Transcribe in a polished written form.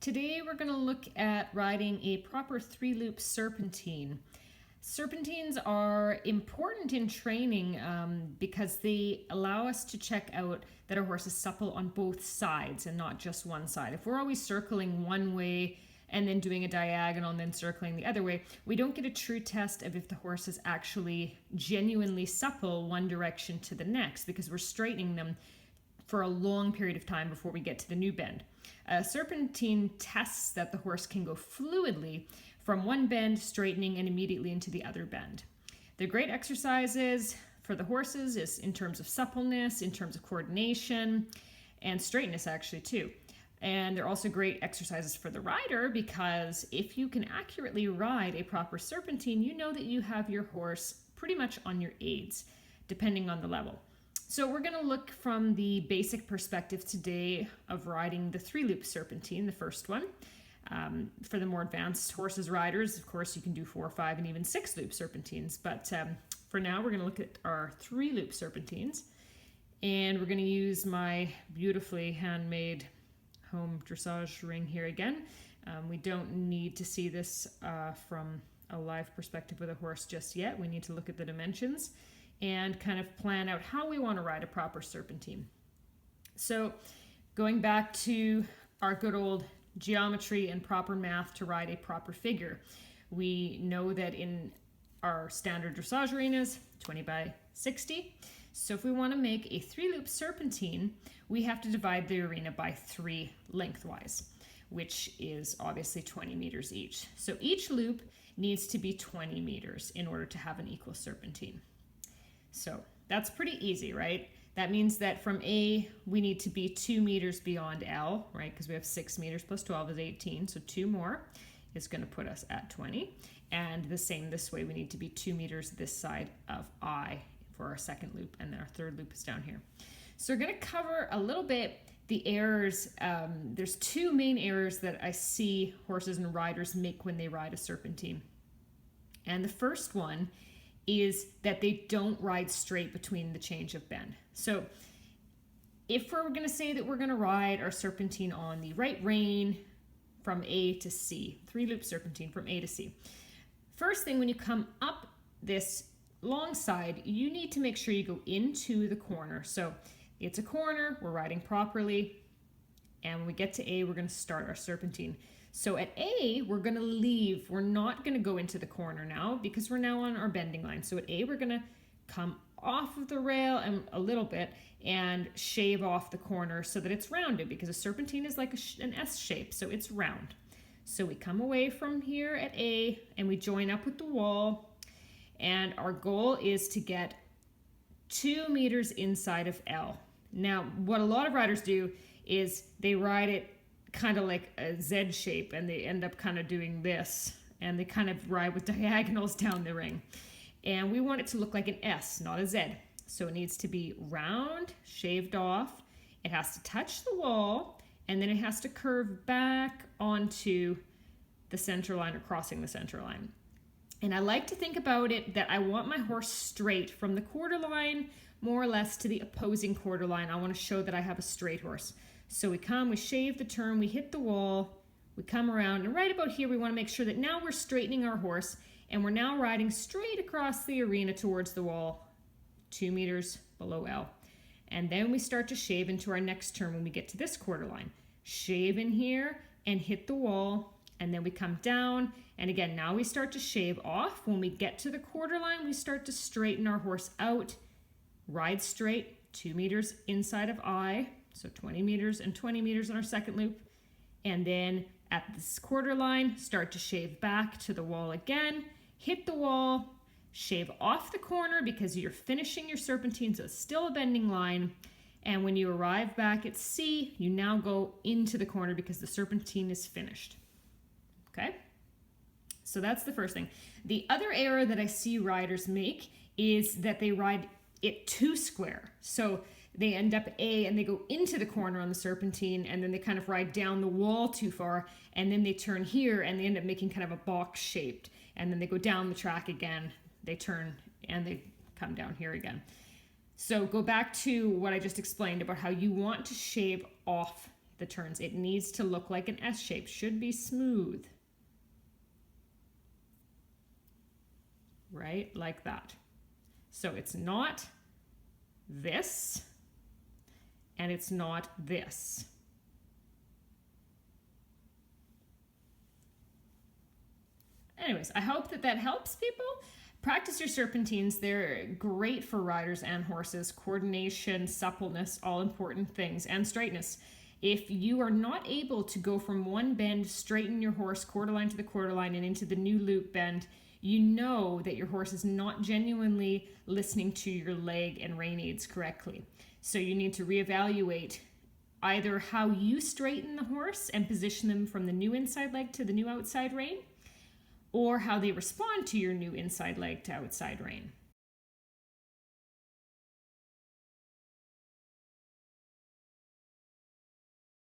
Today we're going to look at riding a proper 3-loop serpentine. Serpentines are important in training because they allow us to check out that our horse is supple on both sides and not just one side. If we're always circling one way and then doing a diagonal and then circling the other way, we don't get a true test of if the horse is actually genuinely supple one direction to the next because we're straightening them for a long period of time before we get to the new bend. A serpentine tests that the horse can go fluidly from one bend, straightening, and immediately into the other bend. They're great exercises for the horses is in terms of suppleness, in terms of coordination, and straightness actually too. And they're also great exercises for the rider because if you can accurately ride a proper serpentine, you know that you have your horse pretty much on your aids, depending on the level. So we're going to look from the basic perspective today of riding the 3-loop serpentine, the first one. For the more advanced horses riders, of course, you can do 4, 5, and even 6-loop serpentines. But for now, we're going to look at our 3-loop serpentines. And we're going to use my beautifully handmade home dressage ring here again. We don't need to see this from a live perspective with a horse just yet. We need to look at the dimensions and kind of plan out how we want to ride a proper serpentine. So going back to our good old geometry and proper math to ride a proper figure, we know that in our standard dressage arenas, 20 by 60. So if we want to make a 3-loop serpentine, we have to divide the arena by 3 lengthwise, which is obviously 20 meters each. So each loop needs to be 20 meters in order to have an equal serpentine. So that's pretty easy, right? That means that from A, we need to be 2 meters beyond L, right? Because we have 6 meters plus 12 is 18, so 2 more is going to put us at 20. And the same this way, we need to be 2 meters this side of I for our second loop, and then our third loop is down here. So we're going to cover a little bit the errors. There's 2 main errors that I see horses and riders make when they ride a serpentine. And the first one is that they don't ride straight between the change of bend. So if we're going to say that we're going to ride our serpentine on the right rein from A to C, 3-loop serpentine from A to C. First thing, when you come up this long side, you need to make sure you go into the corner. So it's a corner, we're riding properly, and when we get to A, we're going to start our serpentine. So at A, we're going to leave. We're not going to go into the corner now because we're now on our bending line. So at A, we're going to come off of the rail and a little bit and shave off the corner so that it's rounded because a serpentine is like an S shape, so it's round. So we come away from here at A and we join up with the wall, and our goal is to get 2 meters inside of L. Now, what a lot of riders do is they ride it kind of like a Z shape, and they end up kind of doing this, and they kind of ride with diagonals down the ring. And we want it to look like an S, not a Z. So it needs to be round, shaved off. It has to touch the wall, and then it has to curve back onto the center line or crossing the center line. And I like to think about it that I want my horse straight from the quarter line more or less to the opposing quarter line. I want to show that I have a straight horse. So we come, we shave the turn, we hit the wall, we come around, and right about here we want to make sure that now we're straightening our horse and we're now riding straight across the arena towards the wall, 2 meters below L. And then we start to shave into our next turn when we get to this quarter line. Shave in here and hit the wall, and then we come down, and again, now we start to shave off. When we get to the quarter line, we start to straighten our horse out, ride straight, 2 meters inside of I, so 20 meters and 20 meters in our second loop. And then at this quarter line, start to shave back to the wall again, hit the wall, shave off the corner because you're finishing your serpentine, so it's still a bending line. And when you arrive back at C, you now go into the corner because the serpentine is finished. Okay? So that's the first thing. The other error that I see riders make is that they ride it too square. So they end up at A and they go into the corner on the serpentine, and then they kind of ride down the wall too far, and then they turn here and they end up making kind of a box shaped, and then they go down the track again, they turn and they come down here again. So go back to what I just explained about how you want to shave off the turns. It needs to look like an S shape, should be smooth. Right, like that. So it's not this, and it's not this. Anyways, I hope that helps people. Practice your serpentines. They're great for riders and horses. Coordination, suppleness, all important things, and straightness. If you are not able to go from one bend, straighten your horse quarter line to the quarter line and into the new loop bend, you know that your horse is not genuinely listening to your leg and rein aids correctly. So you need to reevaluate either how you straighten the horse and position them from the new inside leg to the new outside rein, or how they respond to your new inside leg to outside rein.